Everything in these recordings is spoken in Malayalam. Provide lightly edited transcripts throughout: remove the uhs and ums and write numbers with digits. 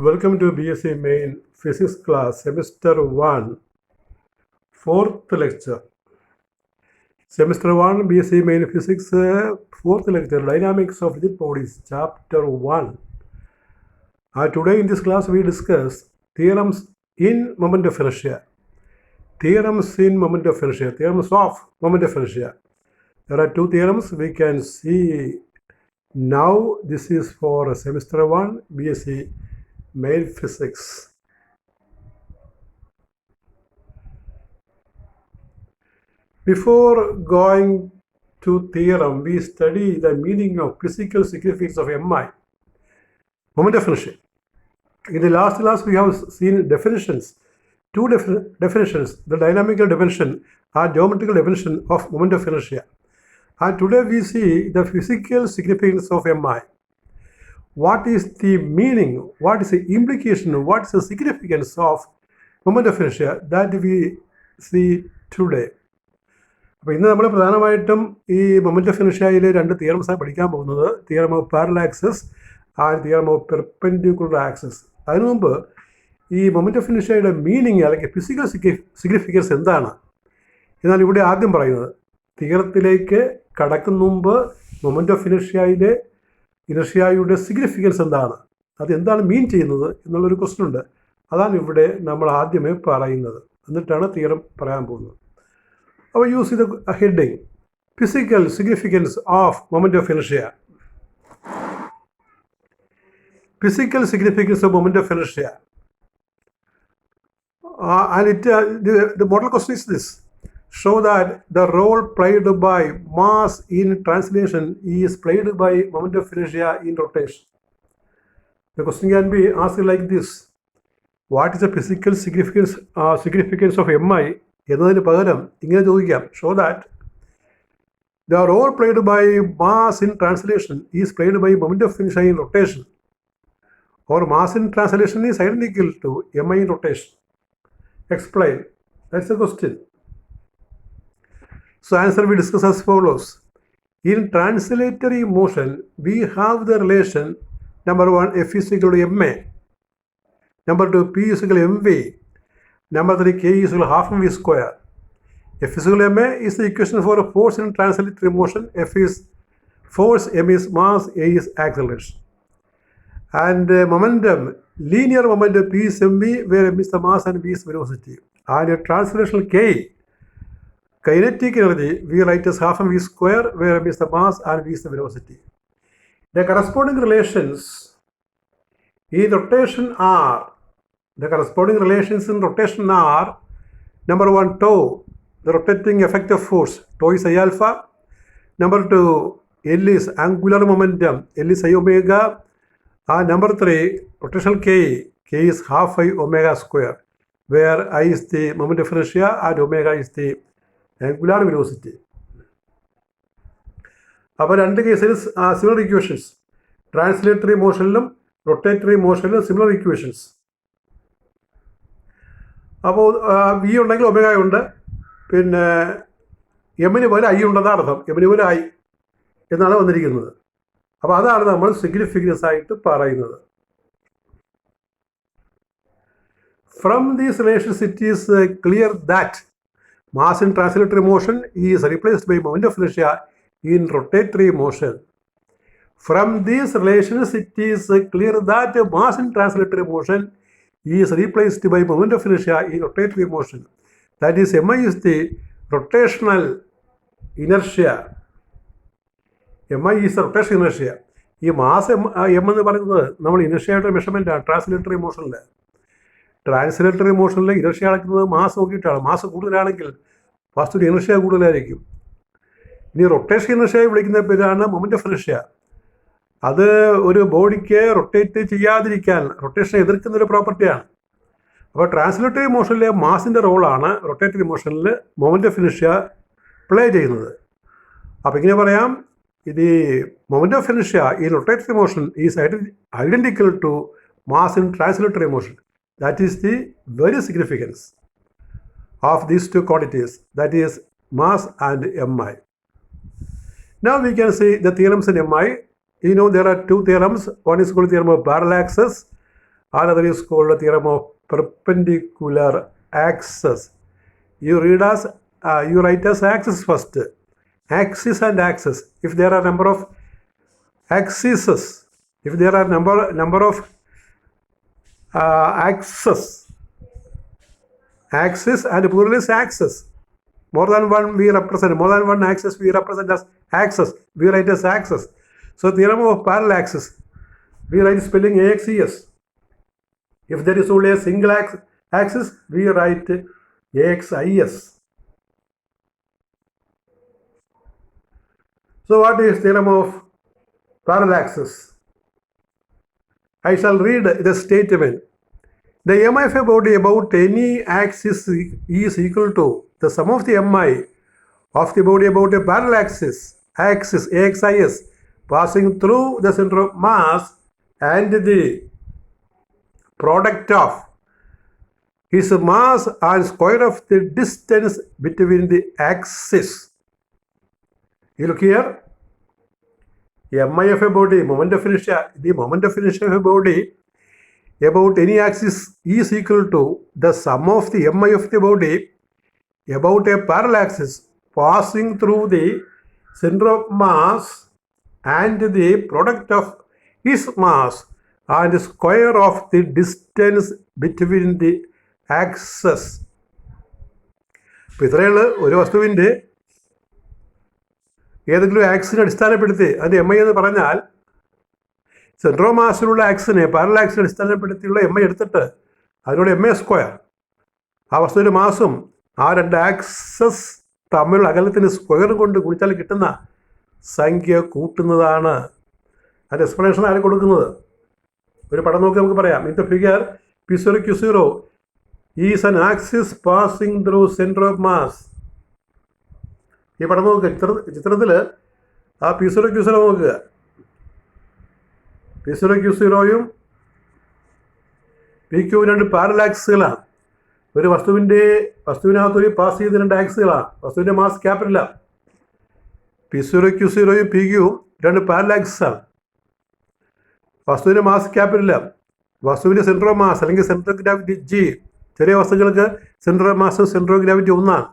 Welcome to BSc Main Physics class, Semester 1, 4th lecture. Semester 1, BSc Main Physics, 4th lecture, Dynamics of Rigid Bodies, Chapter 1. Today in this class we discuss theorems in moment of inertia. Theorems in moment of inertia, theorems of moment of inertia. There are two theorems we can see now. This is for Semester 1, BSc Main Physics. Before going to theorem, we study the meaning of physical significance of MI, moment of inertia. In the last class, we have seen definitions, two definitions, the dynamical definition and geometrical definition of moment of inertia. And today we see the physical significance of MI. What is the meaning, what is the implication, what is the significance of moment of inertia that we see today. അപ്പോൾ ഇന്ന് നമ്മൾ പ്രധാനമായിട്ടും ഈ മൊമെന്റ് ഓഫ് ഇനർഷ്യയിലെ രണ്ട് തിയറംസാണ് പഠിക്കാൻ പോകുന്നത്, theorem of parallel axis and theorem of perpendicular axis. അതിനു മുമ്പ് ഈ മൊമെന്റ് ഓഫ് ഇനർഷ്യയുടെ മീനിങ് അല്ലെങ്കിൽ ഫിസിക്കൽ സിഗ്നിഫിക്കൻസ് എന്താണ് എന്നാണ് ഇവിടെ ആദ്യം പറയുന്നത്. തിയറത്തിലേക്ക് കടക്കുന്ന മുമ്പ് മൊമെന്റ് ഓഫ് ഇനർഷ്യയുടെ സിഗ്നിഫിക്കൻസ് എന്താണ്, അതെന്താണ് മീൻ ചെയ്യുന്നത് എന്നുള്ളൊരു ക്വസ്റ്റ്യൻ ഉണ്ട്. അതാണ് ഇവിടെ നമ്മൾ ആദ്യമേ പറയുന്നത്, എന്നിട്ടാണ് തിയറം പറയാൻ പോകുന്നത്. അപ്പോൾ യൂസ് ചെയ്ത heading physical significance of moment of inertia. Physical significance of moment of inertia. And the model question is this: show that the role played by mass in translation is played by moment of inertia in rotation. The question can be asked like this: what is the physical significance of MI? എന്നതിന് പകരം ഇങ്ങനെ ചോദിക്കാം: show that the role played by mass in translation is played by moment of inertia in rotation, or mass in translation is identical to MI in rotation. Explain. That's the question. So answer we discuss as follows. In translatory motion, we have the relation number 1, F is equal to MA, number 2, P is equal to MV, number 3, K is equal to half mv square. F is equal to MA is the equation for a force in translatory motion. F is force, M is mass, A is acceleration. And momentum, linear momentum P is mv, where m is the mass and v is velocity. And a translational K, kinetic energy, we write as half mv square, where m is the mass and v is the velocity. The corresponding relations in rotation are, the corresponding relations in rotation are: number 1, tau, the rotating effective force, tau is I alpha. Number 2, L is angular momentum, L is I omega. Number 3, rotational K is half I omega square, where I is the moment of inertia and omega is the angular velocity. അപ്പോൾ രണ്ട് കേസിൽ സിമിലർ ഇക്വേഷൻസ്, ട്രാൻസ്ലേറ്ററി മോഷനിലും റൊട്ടേറ്ററി മോഷനിലും സിമിലർ ഇക്വേഷൻസ്. അപ്പോൾ വി ഉണ്ടെങ്കിൽ ഒമേഗ ഉണ്ട്, പിന്നെ എമ്മിന് പോലെ ഐ ഉണ്ടെന്നാണ് അർത്ഥം, എമ്മിന് പോലെ ഐ എന്നാണ് വന്നിരിക്കുന്നത്. അപ്പോൾ അതാണ് നമ്മൾ സിഗ്നിഫിക്കൻസ് ആയിട്ട് പറയുന്നത്. From these relations it is clear that mass in translatory motion is replaced by moment of inertia in rotatory motion. From these relations, it is clear that mass in translatory motion is replaced by moment of inertia in rotatory motion. That is, MI is the rotational inertia. MI is the rotational inertia. ഈ മാസ് എം എന്ന് പറയുന്നത് നമ്മൾ ഇനർഷ്യയുടെ മെഷർമെൻറ്റാണ് ട്രാൻസ്ലേറ്ററി മോഷനിൽ. ട്രാൻസ്ലേറ്ററി മോഷനിൽ ഇനർഷ്യ അളക്കുന്നത് മാസ് നോക്കിയിട്ടാണ്. മാസ് കൂടുതലാണെങ്കിൽ ഫസ്റ്റ് ഇനർഷ്യ കൂടുതലായിരിക്കും. ഇനി റൊട്ടേഷൻ ഇനർഷ്യ വിളിക്കുന്ന പേരാണ് മൊമെന്റ് ഓഫ് ഇനർഷ്യ. അത് ഒരു ബോഡിക്ക് റൊട്ടേറ്റ് ചെയ്യാതിരിക്കാൻ റൊട്ടേഷനെ എതിർക്കുന്ന ഒരു പ്രോപ്പർട്ടിയാണ്. അപ്പോൾ ട്രാൻസ്ലേറ്ററി മോഷനിലെ മാസിൻ്റെ റോളാണ് റൊട്ടേറ്ററി മോഷനിൽ മൊമെന്റ് ഓഫ് ഇനർഷ്യ പ്ലേ ചെയ്യുന്നത്. അപ്പോൾ ഇങ്ങനെ പറയാം, ഇത് മൊമെന്റ് ഓഫ് ഇനർഷ്യ ഈ rotatory motion is identical to mass in translatory motion. That is the very significance of these two quantities, that is mass and MI. Now we can see the theorems in MI. You know there are two theorems. One is called theorem of parallel axis Another is called the theorem of perpendicular axis. You write as axis first. Axis and axis. If there are number of axes, if there are number of axis and plural is axis. More than one we represent, more than one axis we represent as axis. We write as axis. So theorem of parallel axis, we write spelling AXES. If there is only a single axis, we write AXIS. So what is theorem of parallel axis? I shall read the statement. The mi of a body about any axis is equal to the sum of the mi of the body about a parallel axis AXIS passing through the center of mass and the product of his mass and square of the distance between the axis. You look here, mi of a body, moment of inertia, the moment of inertia of a body about any axis is equal to the sum of the mi of the body about a parallel axis passing through the center of mass and the product of his mass and square of the distance between the axes. അപ്പോൾ ഇത്രയുള്ള ഒരു വസ്തുവിൻ്റെ ഏതെങ്കിലും ആക്സിനെ അടിസ്ഥാനപ്പെടുത്തി അതിൻ്റെ എം ഐ എന്ന് പറഞ്ഞാൽ സെൻട്രോ മാസിലുള്ള ആക്സിനെ പാരലൽ ആക്സിനെ അടിസ്ഥാനപ്പെടുത്തിയുള്ള എം ഐ എടുത്തിട്ട് അതിനോട് എം എ സ്ക്വയർ ആ വസ്തുവിൻ്റെ മാസും ആ രണ്ട് ആക്സസ് തമ്മിലുള്ള അകലത്തിന് സ്ക്വയർ കൊണ്ട് ഗുണിച്ചാൽ കിട്ടുന്ന സംഖ്യ കൂട്ടുന്നതാണ്. അതിൻ്റെ എക്സ്പ്ലനേഷൻ ആരും കൊടുക്കുന്നത്? ഒരു പടം നോക്കി നമുക്ക് പറയാം. In the figure P0 Q0 is an axis passing through centre of mass. ഈ പടം നോക്കുക, ചിത്രത്തിൽ ആ P0 Q0 നോക്കുക. P0 Q0യും PQ രണ്ട് പാരലൽ ആക്സിസുകളാണ്. ഒരു വസ്തുവിനകത്തൊരു പാസ് ചെയ്ത രണ്ട് ആക്സിസുകളാണ്. വസ്തുവിൻ്റെ മാസ് ക്യാപിറ്റലാണ്. P0 Q0യും PQയും രണ്ട് പാരലൽ ആക്സിസാണ്. വസ്തുവിൻ്റെ മാസ് ക്യാപിറ്റലാണ്. വസ്തുവിൻ്റെ സെൻറ്റർ ഓഫ് മാസ് അല്ലെങ്കിൽ സെൻറ്റർ ഓഫ് ഗ്രാവിറ്റി G. ചെറിയ വസ്തുക്കൾക്ക് സെൻറ്റർ ഓഫ് മാസും സെൻറ്റർ ഓഫ് ഗ്രാവിറ്റി ഒന്നാണ്.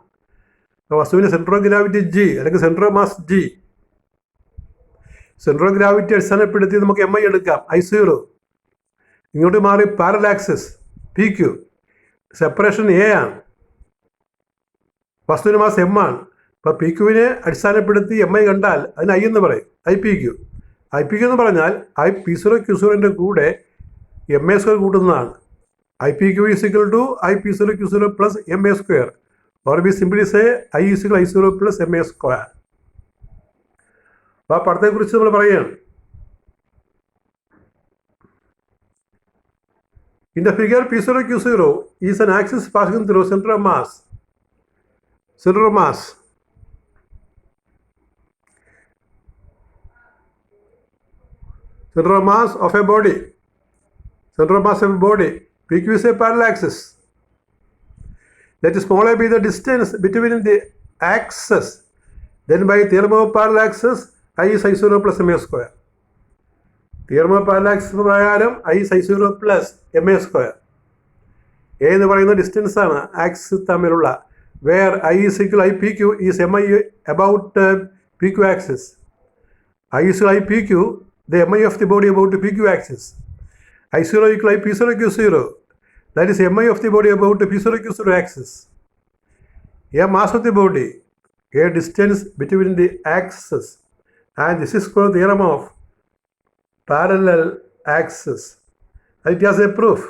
വസ്തുവിൻ്റെ സെൻറ്റർ ഓഫ് ഗ്രാവിറ്റി G അല്ലെങ്കിൽ centre of mass G. Centre of gravity അടിസ്ഥാനപ്പെടുത്തി നമുക്ക് എം ഐ എടുക്കാം, I0. ഇങ്ങോട്ട് മാറി parallel axis PQ. Separation A ആണ്. വസ്തുവിൻ്റെ മാസ് എം ആണ്. അപ്പോൾ PQവിനെ അടിസ്ഥാനപ്പെടുത്തി എം ഐ കണ്ടാൽ അതിന് I എന്ന് പറയും, IPQ. IPQ എന്ന് പറഞ്ഞാൽ P0 Q0ൻ്റെ കൂടെ എം എ സ്ക്വയർ കൂട്ടുന്നതാണ്. IPQ is equal to P0 Q0 plus M A square. Or be simply say I is equal I0 plus M A square. അപ്പോൾ ആ പടത്തെക്കുറിച്ച് നമ്മൾ പറയുകയാണ്. In the figure, P0 Q0 is an axis passing through center of mass. Center of mass. Center of mass of a body. Center of mass of a body. PQ is a parallel axis. Let small a be the distance between the axes. Then by theorem of parallel axis, I is I0 plus m a square. Theorem of parallel axis പ്രകാരം I is I0 plus M A square. A എന്ന് പറയുന്ന ഡിസ്റ്റൻസ് ആണ് ആക്സിസ് തമ്മിലുള്ള. Where I is equal IPQ is M I about PQ axis. I is equal IPQ the MI of the body about the PQ axis. I0 equal P0 Q0, that is MI of the body about the P0 Q0 axis. A mass of the body, a distance between the axes, and this is called the theorem of parallel axis. It has a proof.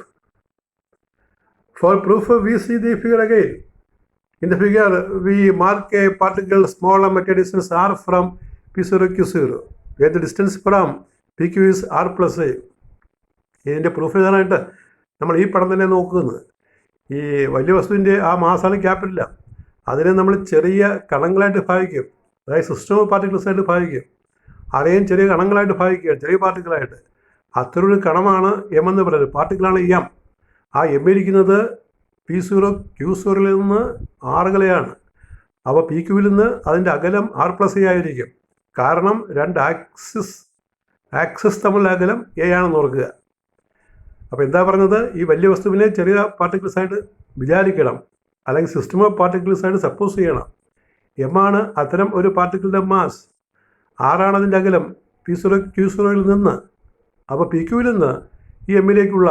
For proof, we see the figure again. In the figure, we mark a particle small m at a distance r from P0 Q0, where the distance from PQ is r plus a. ഇതിൻ്റെ പ്രൂഫ് എഴുതാനായിട്ട് നമ്മൾ ഈ പടം തന്നെ നോക്കുന്നത്. ഈ വലിയ വസ്തുവിൻ്റെ ആ മാസാണ് ക്യാപിറ്റൽ. അതിനെ നമ്മൾ ചെറിയ കണങ്ങളായിട്ട് ഭാഗിക്കും, അതായത് സിസ്റ്റം ഓഫ് പാർട്ടിക്കിൾസ് ആയിട്ട് ഭാഗിക്കും. അറിയാൻ ചെറിയ കണങ്ങളായിട്ട് ഭാഗിക്കുക, ചെറിയ പാർട്ടിക്കിളായിട്ട്. അത്രയൊരു കണമാണ് എം എന്ന് പറയുന്നത്, പാർട്ടിക്കിളാണ് എം. ആ എം ഇരിക്കുന്നത് P0 Q0ൽ നിന്ന് ആറുകളെയാണ്. അപ്പോൾ PQവിൽ നിന്ന് അതിൻ്റെ അകലം r plus a ആയിരിക്കും. കാരണം രണ്ട് ആക്സിസ് തമ്മിലുള്ള അകലം എ ആണെന്ന് ഓർക്കുക. അപ്പോൾ എന്താ പറഞ്ഞത്, ഈ വലിയ വസ്തുവിനെ ചെറിയ പാർട്ടിക്കിൾസ് ആയിട്ട് വിചാരിക്കണം, അല്ലെങ്കിൽ സിസ്റ്റം ഓഫ് പാർട്ടിക്കിൾസ് ആയിട്ട് സപ്പോസ് ചെയ്യണം. എം ആണ് അത്തരം ഒരു പാർട്ടിക്കിളിൻ്റെ മാസ്, ആറാണ് അതിൻ്റെ അകലം P0 Q0യിൽ നിന്ന്. അപ്പോൾ പി ക്യൂവിൽ നിന്ന് ഈ എമ്മിലേക്കുള്ള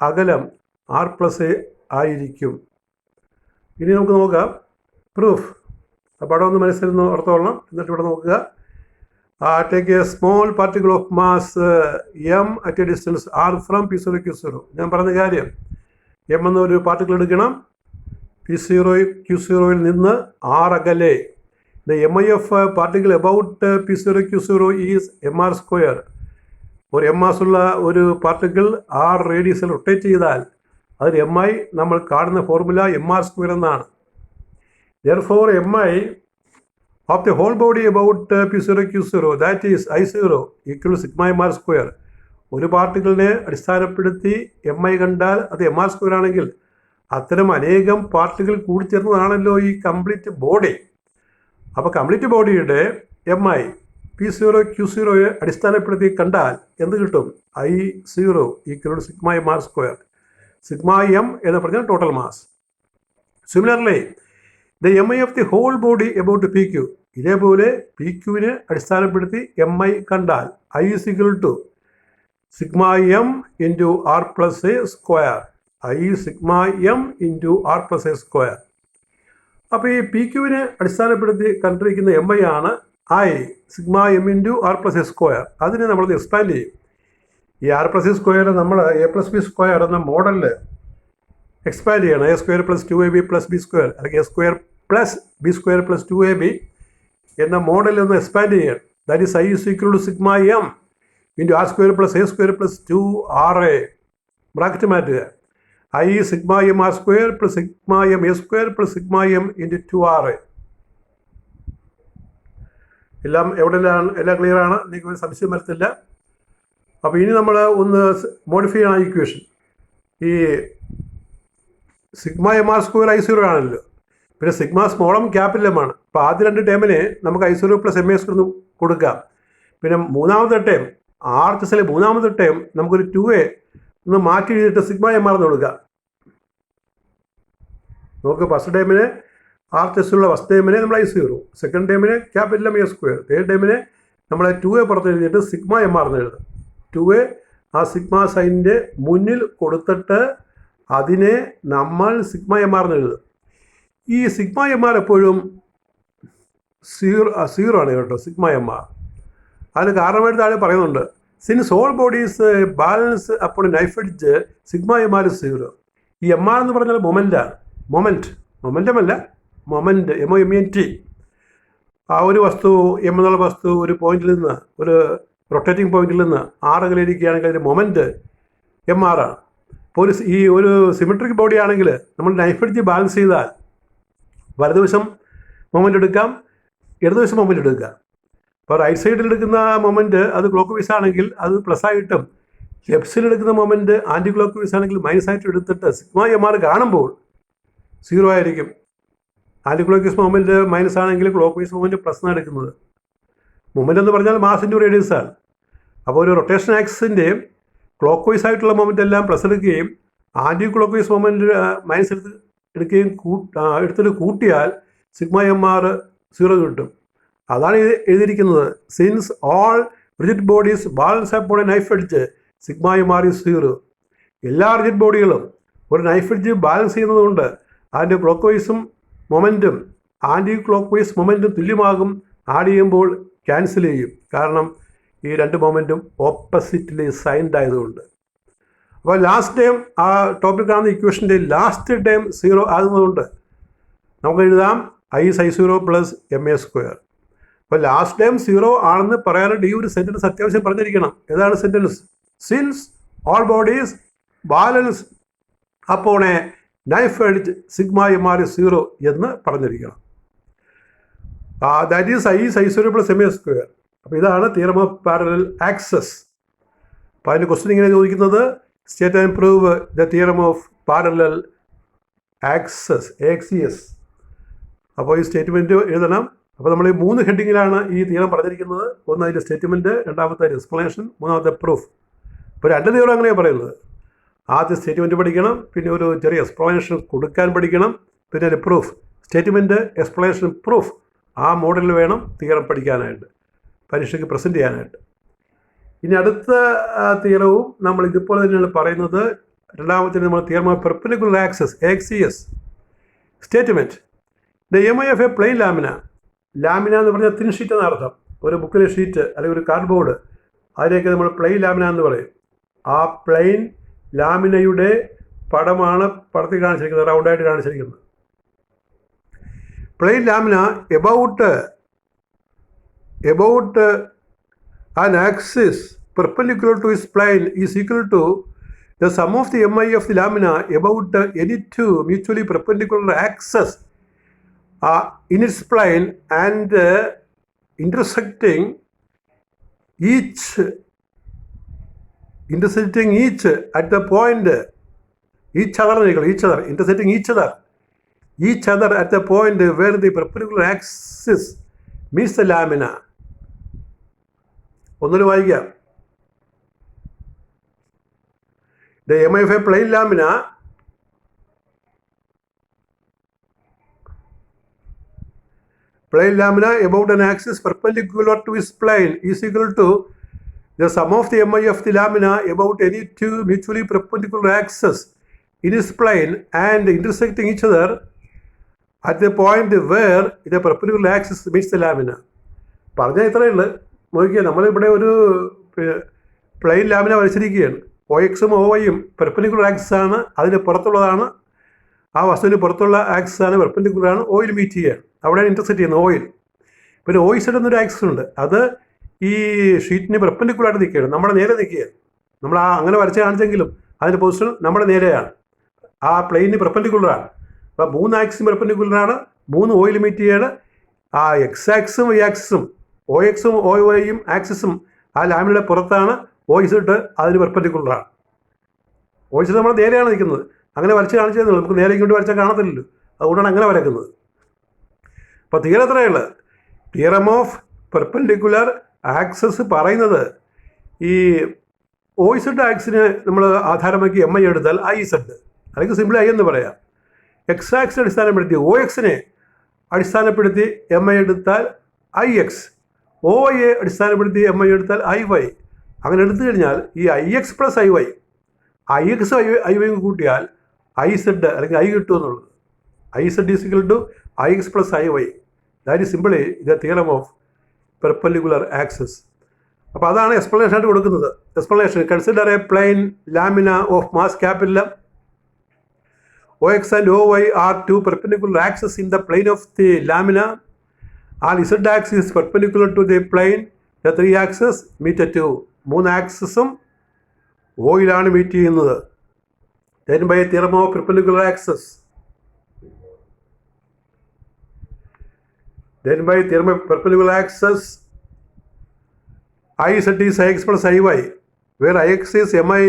അകലം R+a ആയിരിക്കും. ഇനി നമുക്ക് നോക്കാം പ്രൂഫ്. പടം ഒന്ന് മനസ്സിൽ ഓർത്തോളണം. എന്നിട്ട് ഇവിടെ നോക്കുക. Take A small particle of mass m at a distance r from P0 Q0. ഞാൻ പറഞ്ഞ കാര്യം, m എന്നൊരു പാർട്ടിക്കിൾ എടുക്കണം, P0 Q0യിൽ നിന്ന് r അകലെ. The mi of particle about P0 Q0 is mr². ഒരു m മാസുള്ള ഒരു പാർട്ടിക്കിൾ r റേഡിയസിൽ റൊട്ടേറ്റ് ചെയ്താൽ അതിന് mi നമ്മൾ കാണുന്ന ഫോർമുല mr² എന്നാണ്. Therefore mi of the whole body about P0 Q0, that is I0 equal to sigma mr². ഒരു പാർട്ടിക്കിളിനെ അടിസ്ഥാനപ്പെടുത്തി mi കണ്ടാൽ അത് mr² ആണെങ്കിൽ അത്തരം അനേകം പാർട്ടിക്കിൾ കൂടിച്ചേർന്നതാണല്ലോ ഈ കംപ്ലീറ്റ് ബോഡി. അപ്പോൾ കംപ്ലീറ്റ് ബോഡിയുടെ mi P0 Q0യെ അടിസ്ഥാനപ്പെടുത്തി കണ്ടാൽ എന്ത് കിട്ടും? I0 equal to sigma mr². Sigma m എന്ന് പറഞ്ഞാൽ total mass. Similarly the mi of the whole body about P Q. ഇതേപോലെ പി ക്യുവിനെ അടിസ്ഥാനപ്പെടുത്തി mi കണ്ടാൽ I is equal to sigma m into r+a². I sigma m into r+a². അപ്പോൾ ഈ പി ക്യുവിനെ അടിസ്ഥാനപ്പെടുത്തി കണ്ടിരിക്കുന്ന mi ആണ് I sigma m into r+a². അതിനെ നമ്മളത് എക്സ്പാൻഡ് ചെയ്യും. ഈ r+a² നമ്മൾ a+b² എന്ന മോഡലിൽ എക്സ്പാൻഡ് ചെയ്യണം. a² + 2ab + b², അല്ലെങ്കിൽ a² + b² + 2ab എന്ന മോഡലിൽ ഒന്ന് എക്സ്പാൻഡ് ചെയ്യണം. That is I is equal to sigma m into r² + a² + 2ra. Bracket മാറ്റുക. I sigma m r² + sigma m a² + sigma m into 2ra. എല്ലാം എല്ലാം ക്ലിയർ ആണ്, നിങ്ങൾക്ക് സംശയം വരത്തില്ല. അപ്പോൾ ഇനി നമ്മൾ ഒന്ന് മോഡിഫൈ ചെയ്യണം ആ ഇക്വേഷൻ. ഈ സിഗ്മ mr² I0 ആണല്ലോ, പിന്നെ sigma small m capital m ആണ്. അപ്പോൾ ആദ്യ രണ്ട് ടേമിന് നമുക്ക് I0 + ma² കൊടുക്കാം. പിന്നെ മൂന്നാമത്തെ ടേം r+ലെ മൂന്നാമത്തെ ടേം നമുക്കൊരു 2a ഒന്ന് മാറ്റി എഴുതിയിട്ട് സിഗ്മ mr എന്ന് കൊടുക്കാം. നമുക്ക് ഫസ്റ്റ് ടൈമിന് r+ലുള്ള ഫസ്റ്റ് ടൈമിനെ നമ്മൾ I0, സെക്കൻഡ് ടൈമിന് ക്യാപിറ്റൽ ma², തേർഡ് ടൈമിനെ നമ്മൾ 2a പുറത്ത് എഴുതിയിട്ട് സിഗ്മ mr എന്ന് എഴുതും. 2a ആ സിഗ്മ സൈനിൻ്റെ മുന്നിൽ കൊടുത്തിട്ട് അതിനെ നമ്മൾ സിഗ്മ mr എന്ന് എഴുതും. ഈ സിഗ്മ mr എപ്പോഴും 0 ആണ് കേട്ടോ, സിഗ്മ mr. അതിന് കാരണമായിട്ട് താഴെ പറയുന്നുണ്ട്, സിൻസ് ഓൾ ബോഡീസ് ബാലൻസ് അപ്പോൾ knife edge sigma mr is 0. ഈ mr എന്ന് പറഞ്ഞാൽ മൊമെൻ്റാണ്. മൊമെൻ്റമല്ല, മൊമെൻ്റ് MOMENT. ആ ഒരു വസ്തു m എന്നുള്ള വസ്തു ഒരു പോയിന്റിൽ നിന്ന്, ഒരു റൊട്ടേറ്റിംഗ് പോയിന്റിൽ നിന്ന് അകലെയിരിക്കുകയാണെങ്കിൽ അതിൻ്റെ മൊമെൻറ്റ് mr ആണ്. ഇപ്പോൾ ഈ ഒരു സിമെട്രിക് ബോഡി ആണെങ്കിൽ നമ്മൾ നൈഫ് എഡ്ജ് ബാലൻസ് ചെയ്താൽ വലതുവശം മൊമെൻ്റ് എടുക്കാം, ഇടതുവശം മൊമെൻ്റ് എടുക്കാം. അപ്പോൾ റൈറ്റ് സൈഡിൽ എടുക്കുന്ന മൊമെൻറ്റ് അത് ക്ലോക്ക് വൈസ് ആണെങ്കിൽ അത് പ്ലസ് ആയിട്ടും, ലെഫ്റ്റ് സൈഡിൽ എടുക്കുന്ന മൊമെൻറ്റ് ആൻറ്റി ക്ലോക്ക് വൈസ് ആണെങ്കിൽ മൈനസ് ആയിട്ട് എടുത്തിട്ട് സിഗ്മ mr കാണുമ്പോൾ 0 ആയിരിക്കും. Anti clock vice moment minus ആണെങ്കിൽ ക്ലോക്ക് വൈസ് മൊമെൻറ്റ് പ്ലസ് ആണ് എടുക്കുന്നത്. മൊമെൻ്റ് എന്ന് പറഞ്ഞാൽ മാസിൻ്റെ റേഡിയസ് ആണ്. അപ്പോൾ ഒരു റൊട്ടേഷൻ ആക്സിൻ്റെ ക്ലോക്ക് വൈസ് ആയിട്ടുള്ള മൊമെൻ്റ് എല്ലാം പ്ലസ് എടുക്കുകയും anti clock vice moment minus എടുക്കുകയും എടുത്തിട്ട് കൂട്ടിയാൽ സിഗ്മ mr 0 കിട്ടും. അതാണ് എഴുതിയിരിക്കുന്നത്, since all rigid bodies balance അപ്പോൾ knife edge sigma mr is 0. എല്ലാ റിജിഡ് ബോഡികളും ഒരു നൈഫ് എഡ്ജ് ബാലൻസ് ചെയ്യുന്നതുകൊണ്ട് അതിൻ്റെ ക്ലോക്ക് വൈസും മൊമെൻറ്റും ആൻറ്റി ക്ലോക്ക് വൈസ് മൊമെൻറ്റും തുല്യമാകും. ആഡ് ചെയ്യുമ്പോൾ ക്യാൻസൽ ചെയ്യും, കാരണം ഈ രണ്ട് മൊമെൻറ്റും ഓപ്പോസിറ്റ്ലി സൈൻഡ് ആയതുകൊണ്ട്. അപ്പോൾ ലാസ്റ്റ് ടൈം ആ ടോപ്പിക് കാണുന്ന ഇക്വേഷൻ്റെ ലാസ്റ്റ് ടൈം 0 ആകുന്നതുകൊണ്ട് നമുക്ക് എഴുതാം I is I0 + ma². അപ്പോൾ ലാസ്റ്റ് ടൈം 0 ആണെന്ന് പറയാനായിട്ട് ഈ ഒരു സെൻറ്റൻസ് അത്യാവശ്യം പറഞ്ഞിരിക്കണം. ഏതാണ് sentence? Since all bodies balance അപ്പോൾ a knife edge sigma mr is 0 എന്ന് പറഞ്ഞിരിക്കണം. That is I is I0 + ma². അപ്പോൾ ഇതാണ് തിയറം ഓഫ് പാരലൽ ആക്സസ്. അപ്പോൾ അതിൻ്റെ ക്വസ്റ്റ്യൻ ഇങ്ങനെ ചോദിക്കുന്നത്, state and prove the theorem of parallel access AXES. അപ്പോൾ ഈ സ്റ്റേറ്റ്മെൻറ്റ് എഴുതണം. അപ്പോൾ നമ്മൾ ഈ 3 ഹെഡിങ്ങിലാണ് ഈ തിയറം പറഞ്ഞിരിക്കുന്നത്. ഒന്ന് അതിൻ്റെ സ്റ്റേറ്റ്മെൻറ്റ്, രണ്ടാമത്തെ എക്സ്പ്ലനേഷൻ, മൂന്നാമത്തെ പ്രൂഫ്. ഇപ്പോൾ 2 തിയറം അങ്ങനെയാണ് പറയുന്നത്. ആദ്യം സ്റ്റേറ്റ്മെൻറ്റ് പഠിക്കണം, പിന്നെ ഒരു ചെറിയ എക്സ്പ്ലനേഷൻ കൊടുക്കാൻ പഠിക്കണം, പിന്നെ ഒരു പ്രൂഫ്. Statement, explanation, proof. ആ മോഡലിൽ വേണം തിയറം പഠിക്കാനായിട്ട്, പരീക്ഷയ്ക്ക് പ്രസൻറ്റ് ചെയ്യാനായിട്ട്. ഇനി അടുത്ത തിയറവും നമ്മൾ ഇതുപോലെ തന്നെയാണ് പറയുന്നത്. രണ്ടാമത്തെ നമ്മൾ theorem of perpendicular axes, AXCS. Statement: the MI of a plane lamina. Lamina എന്ന് പറഞ്ഞാൽ തിൻ ഷീറ്റ് എന്ന അർത്ഥം. ഒരു ബുക്കിലെ ഷീറ്റ് അല്ലെങ്കിൽ ഒരു കാർഡ് ബോർഡ്, അതിലേക്ക് നമ്മൾ പ്ലെയിൻ ലാമിന എന്ന് പറയും. ആ പ്ലെയിൻ ലാമിനയുടെ പടമാണ് പടത്തിൽ കാണിച്ചിരിക്കുന്നത്, റൗണ്ടായിട്ട് കാണിച്ചിരിക്കുന്നത്. Plane lamina about an axis perpendicular to its plane is equal to the sum of the MI of the lamina about any two mutually perpendicular axes in its plane and intersecting each at the point each other at the point where the perpendicular axis meets the lamina. ഒന്നുകൂടി വായിക്കാം. The MI of a plane lamina about an axis perpendicular to its plane is equal to the sum of the MI of the lamina about any two mutually perpendicular axes in its plane and intersecting each other at the point where the perpendicular axis meets the lamina. പറഞ്ഞാൽ ഇത്രയേ ഉള്ളൂ. നോക്കിയാൽ നമ്മളിവിടെ ഒരു പ്ലെയിൻ ലാമിന വരച്ചിരിക്കുകയാണ്. OX ഉം OYയും പെർപെൻഡിക്കുലർ ആക്സിസ് ആണ്, അതിന് പുറത്തുള്ളതാണ്, ആ വസ്തുവിന് പുറത്തുള്ള ആക്സിസ് ആണ്, പെർപെൻഡിക്കുലർ ആണ്, ഓയിൽ മീറ്റ് ചെയ്യുകയാണ്, അവിടെയാണ് ഇൻ്റർസെക്റ്റ് ചെയ്യുന്നത് ഓയിൽ. പിന്നെ OZ എന്നൊരു ആക്സിസ് ഉണ്ട്, അത് ഈ ഷീറ്റിന് പെർപെൻഡിക്കുലറായിട്ട് നിൽക്കുകയാണ്, നമ്മുടെ നേരെ നിൽക്കുകയാണ്. നമ്മൾ അങ്ങനെ വരച്ച് കാണിച്ചെങ്കിലും അതിൻ്റെ പൊസിഷൻ നമ്മുടെ നേരെയാണ്, ആ പ്ലെയിനിന് പെർപെൻഡിക്കുലറാണ്. അപ്പോൾ 3 ആക്സിസും പെർപെൻഡിക്കുലറാണ്, 3 ഓയിൽ മീറ്റ് ചെയ്യുകയാണ്. ആ X ആക്സിസും Y ആക്സിസും OX ഉം OYയും ആക്സിസും ആ ലാമിനയുടെ പുറത്താണ്. OZ അതിന് പെർപെൻഡിക്കുലറാണ്. OZ നമ്മൾ നേരെയാണ് നിൽക്കുന്നത്. അങ്ങനെ വരച്ച് കാണിച്ചതേ ഉള്ളൂ, നമുക്ക് നേരെ ഇങ്ങോട്ട് വരച്ചാൽ കാണത്തില്ലല്ലോ, അതുകൊണ്ടാണ് അങ്ങനെ വരക്കുന്നത്. അപ്പോൾ തിയറം എത്രയുള്ളത്? തിയറം ഓഫ് പെർപെൻഡിക്കുലർ ആക്സസ് പറയുന്നത് ഈ OZ ആക്സിന് നമ്മൾ ആധാരമാക്കി MI എടുത്താൽ IZ, അല്ലെങ്കിൽ സിമ്പിൾ I എന്ന് പറയാം. X ആക്സിനെ അടിസ്ഥാനപ്പെടുത്തി OXനെ അടിസ്ഥാനപ്പെടുത്തി MI എടുത്താൽ IX, OYയെ അടിസ്ഥാനപ്പെടുത്തി MI എടുത്താൽ IY. അങ്ങനെ എടുത്തു കഴിഞ്ഞാൽ ഈ IX പ്ലസ് IY, IX IYയും കൂട്ടിയാൽ IZ അല്ലെങ്കിൽ I കിട്ടുമെന്നുള്ളത്. IZ is equal to IX plus IY. That is simply the theorem of perpendicular axes. അപ്പോൾ അതാണ് എക്സ്പ്ലനേഷൻ ആയിട്ട് കൊടുക്കുന്നത്. Explanation: consider a plane lamina of mass capital OX and OY are two perpendicular axes in the plane of the lamina. And Z axis is perpendicular to the plane. The 3 axes meet at 2. 3 ആക്സിസും ഓയിലാണ് മീറ്റ് ചെയ്യുന്നത്. Then by theorem of perpendicular axis. IZ is IX plus IY, where IX is MI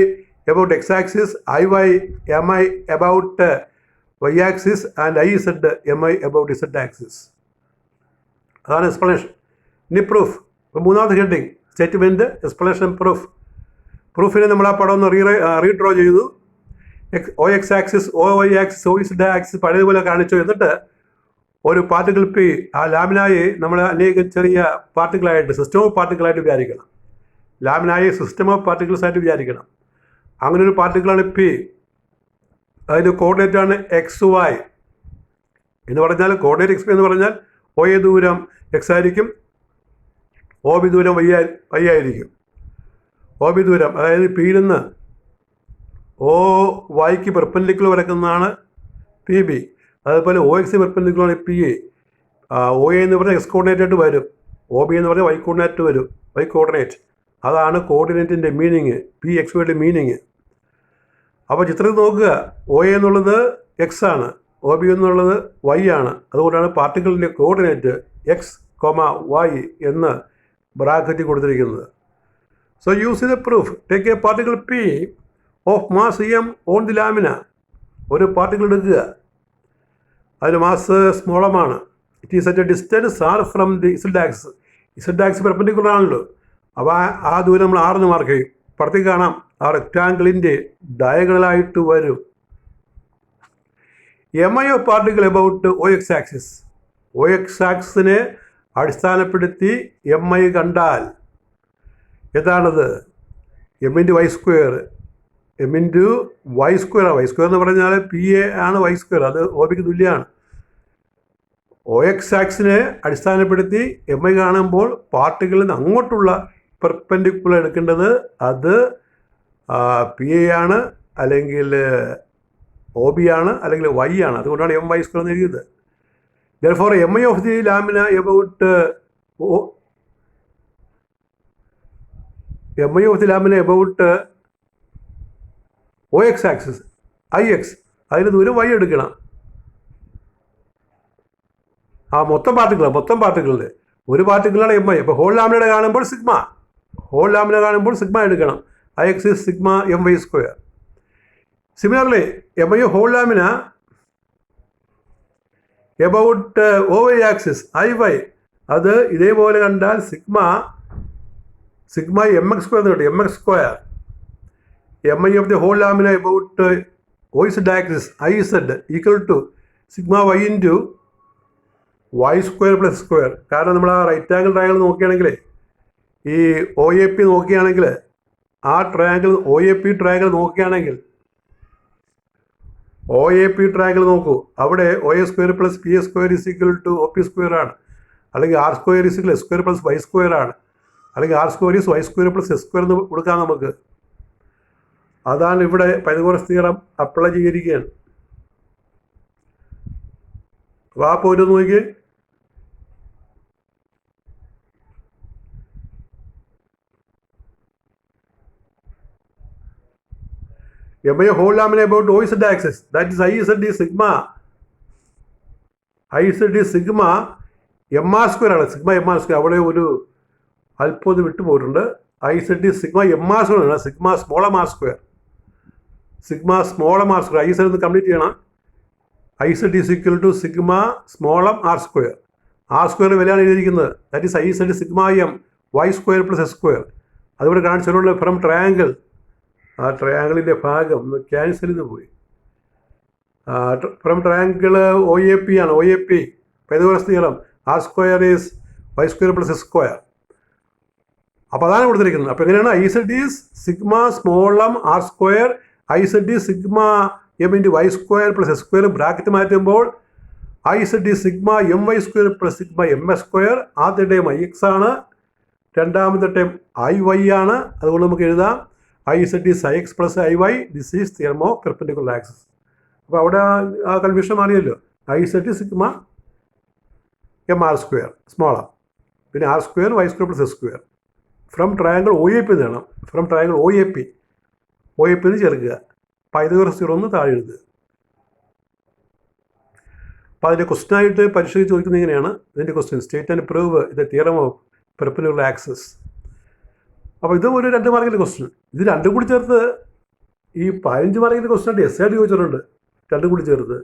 about X axis, IY MI about Y axis, and IZ MI about Z axis. അതാണ് എക്സ്പ്ലനേഷൻ. ഇനി പ്രൂഫ്. മൂന്നാമത്തെ ഹെഡിങ് സ്റ്റേറ്റ്മെൻറ്റ്, എക്സ്പ്ലനേഷൻ, പ്രൂഫ്. പ്രൂഫിനെ നമ്മൾ ആ പടം ഒന്ന് റീഡ്രോ ചെയ്തു. OX axis, OY axis, OZ axis പഴയതുപോലെ കാണിച്ചു. എന്നിട്ട് ഒരു പാർട്ടിക്കിൾ P ആ ലാമിനായെ നമ്മൾ അനേകം ചെറിയ പാർട്ടിക്കിളായിട്ട്, സിസ്റ്റം ഓഫ് പാർട്ടിക്കിളായിട്ട് വിചാരിക്കണം. ലാമിനായെ സിസ്റ്റം ഓഫ് പാർട്ടിക്കിൾസ് ആയിട്ട് വിചാരിക്കണം. അങ്ങനെ ഒരു പാർട്ടിക്കിളാണ് P. അതിൻ്റെ കോർഡിനേറ്റാണ് XY എന്ന് പറഞ്ഞാൽ, കോർഡിനേറ്റ് XY എന്ന് പറഞ്ഞാൽ OA ദൂരം X ആയിരിക്കും, OB ദൂരം Y ആയിരിക്കും. OB ദൂരം, അതായത് Pയിൽ നിന്ന് OYക്ക് പെർപെൻഡിക്കുലർ വരക്കുന്നതാണ് PB. അതുപോലെ OX പെർപെൻഡിക്കുലറാണ് PA. OA എന്ന് പറഞ്ഞാൽ X കോർഡിനേറ്റായിട്ട് വരും, OB എന്ന് പറഞ്ഞാൽ Y കോർഡിനേറ്റ് വരും, Y കോർഡിനേറ്റ്. അതാണ് കോർഡിനേറ്റിൻ്റെ മീനിങ്, PXYയുടെ മീനിങ്. അപ്പോൾ ചിത്രത്തിൽ നോക്കുക, OA എന്നുള്ളത് X ആണ്, OB എന്നുള്ളത് Y ആണ്. അതുകൊണ്ടാണ് പാർട്ടിക്കിളിൻ്റെ കോർഡിനേറ്റ് X, Y എന്ന് ബ്രാക്കറ്റിൽ കൊടുത്തിരിക്കുന്നത്. So use the proof. Take a particle P of mass EM on the lamina. ഒരു പാർട്ടിക്കിൾ എടുക്കുക, അതിന് മാസ് സ്മോളമാണ്. It is at a distance R from the Z axis. Z axis perpendicular ആണല്ലോ, അപ്പോൾ ആ ദൂരം നമ്മൾ R എന്ന് മാർക്ക് ചെയ്യും. പടത്തിൽ കാണാം ആ റെക്റ്റാങ്കിളിൻ്റെ ഡയഗണലായിട്ട് വരും. M I of particle about O X axis. O X ആക്സിനെ അടിസ്ഥാനപ്പെടുത്തി എം ഐ കണ്ടാൽ ഏതാണത്? M into Y square. M into Y square. Y square എന്ന് പറഞ്ഞാൽ പി എ ആണ് വൈ സ്ക്വയർ. അത് ഒ ബിക്ക് തുല്യമാണ്. ഒ എക്സ് ആക്സിനെ അടിസ്ഥാനപ്പെടുത്തി എം ഐ കാണുമ്പോൾ പാർട്ടിക്കിളിൽ നിന്ന് അങ്ങോട്ടുള്ള പെർപെൻഡിക്കുലർ എടുക്കേണ്ടത് അത് പി എ ആണ്, അല്ലെങ്കിൽ ഒ ബി ആണ്, അല്ലെങ്കിൽ വൈ ആണ്. അതുകൊണ്ടാണ് എം വൈ സ്ക്വയർ എന്ന് എഴുതിയത്. therefore M I of the lamina about M I of the lamina about O X axis I X, അതിന് ദൂരം വൈ എടുക്കണം. ആ മൊത്തം പാർട്ടിക്കിളിൻ്റെ ഒരു പാർട്ടിക്കിളാണ് എം ഐ. അപ്പോൾ ഹോൾ ലാമിനയുടെ കാണുമ്പോൾ സിഗ്മ എടുക്കണം. I X is sigma M Y square. Similarly M I whole lamina about O Y axis I Y, അത് ഇതേപോലെ കണ്ടാൽ സിഗ്മ എം എക്സ് സ്ക്വയർ എന്ന് കിട്ടും. M X square. M I of the whole lamina about O Z axis I Z equal to sigma Y into Y square plus square. കാരണം നമ്മൾ ആ റൈറ്റ് ആംഗിൾ ട്രയാങ്കിൾ നോക്കുകയാണെങ്കിൽ, ഈ ഒ എ പി നോക്കുകയാണെങ്കിൽ, ആ triangle O A P triangle നോക്കുകയാണെങ്കിൽ, ഒ എ പി ട്രയാങ്കിൾ നോക്കൂ. അവിടെ O A square plus P A square is equal to O P square ആണ്, അല്ലെങ്കിൽ R square is equal S square plus Y square ആണ്, അല്ലെങ്കിൽ R square is Y square plus S square എന്ന് കൊടുക്കാം നമുക്ക്. അതാണ് ഇവിടെ പൈതഗോറസ് തിയറം അപ്ലൈ ചെയ്തിരിക്കുകയാണ്. അപ്പോൾ ആ പോയിട്ട് നോക്കിയേ. M I whole lamina about O Z axis, that is I Z is sigma M R square ആണ്. സിഗ്മ എം ആർ സ്ക്വയർ അവിടെ ഒരു അല്പം ഒന്ന് വിട്ടുപോയിട്ടുണ്ട്. I Z is sigma M R square ആണ്. Sigma small M R square. I Z ഒന്ന് കംപ്ലീറ്റ് ചെയ്യണം. I Z is equal to sigma small M R square. R square വിലയാണ് എഴുതിയിരിക്കുന്നത്. That is I Z sigma M Y square plus S square. അതുകൊണ്ട് കാണിച്ചുള്ള ഫ്രം ട്രയാങ്കിൾ, ആ ട്രയാങ്കിളിൻ്റെ ഭാഗം ഒന്ന് ക്യാൻസൽ ചെയ്ത് പോയി. From triangle O A P ആണ്. O A P Pythagoras theorem R square is Y square plus S square. അപ്പോൾ അതാണ് കൊടുത്തിരിക്കുന്നത്. അപ്പോൾ എങ്ങനെയാണ്? I Z is sigma small M R square, I Z is sigma M into Y square plus S square. Bracket മാറ്റുമ്പോൾ I Z is sigma M Y square plus sigma M S square. ആദ്യത്തെ ടൈം ഐ എക്സ് ആണ്, രണ്ടാമത്തെ ടൈം ഐ വൈ ആണ്. അതുകൊണ്ട് നമുക്ക് എഴുതാം I Z is I X plus I Y. This is theorem of perpendicular axis. അപ്പോൾ അവിടെ ആ കൺഫ്യൂഷൻ മാറിയല്ലോ. I Z is sigma M R square small R, പിന്നെ R square Y square plus S square. From triangle O A P വേണം. From triangle O A P എന്ന് ചേർക്കുക. പൈതഗോറസ് തിയറം ഒന്ന് താഴെ എഴുതുക. അപ്പോൾ അതിൻ്റെ ക്വസ്റ്റനായിട്ട് പരീക്ഷയ്ക്ക് ചോദിക്കുന്നത് ഇങ്ങനെയാണ്. ഇതിൻ്റെ question state and prove the theorem of perpendicular axis. അപ്പോൾ ഇത് ഒരു 2 മാർക്കിൻ്റെ ക്വസ്റ്റ്യൻ. ഇത് രണ്ടും കൂടി ചേർത്ത് ഈ 15 മാർക്കിൻ്റെ ക്വസ്റ്റ്യനായിട്ട് എസ് ആയിട്ട് ചോദിച്ചിട്ടുണ്ട്. രണ്ടും കൂടി ചേർത്ത്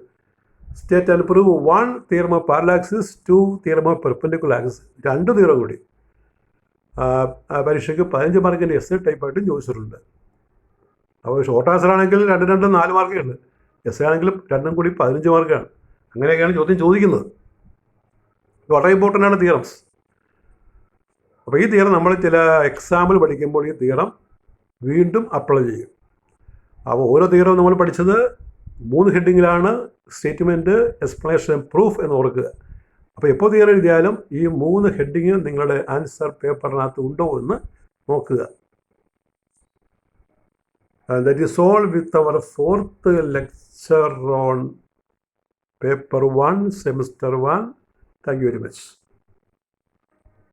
state and prove 1 theorem of parallel axis, 2 theorem of perpendicular axis. 2 theorem കൂടി പരീക്ഷയ്ക്ക് 15 മാർക്കിൻ്റെ എസ് ടൈപ്പായിട്ടും ചോദിച്ചിട്ടുണ്ട്. അപ്പോൾ ഷോർട്ട് ആൻസർ ആണെങ്കിൽ 2 4 മാർക്കേ ഉണ്ട്. എസ് ആണെങ്കിലും രണ്ടും കൂടി 15 മാർക്കാണ്. അങ്ങനെയൊക്കെയാണ് ചോദ്യം ചോദിക്കുന്നത്. വളരെ ഇമ്പോർട്ടൻ്റ് ആണ് തിയറംസ്. അപ്പോൾ ഈ തിയറം നമ്മൾ ചില എക്സാമ്പിൾ പഠിക്കുമ്പോൾ ഈ തിയറം വീണ്ടും അപ്ലൈ ചെയ്യും. അപ്പോൾ ഓരോ തിയറവും നമ്മൾ പഠിച്ചത് 3 ഹെഡിങ്ങിലാണ്. സ്റ്റേറ്റ്മെൻറ്റ്, എക്സ്പ്ലനേഷൻ, പ്രൂഫ് എന്ന് ഓർക്കുക. അപ്പോൾ എപ്പോൾ തിയറം എഴുതിയാലും ഈ 3 ഹെഡിങ് നിങ്ങളുടെ ആൻസർ പേപ്പറിനകത്ത് ഉണ്ടോ എന്ന് നോക്കുക. That is all with our 4th lecture on paper 1, semester 1. Thank you very much.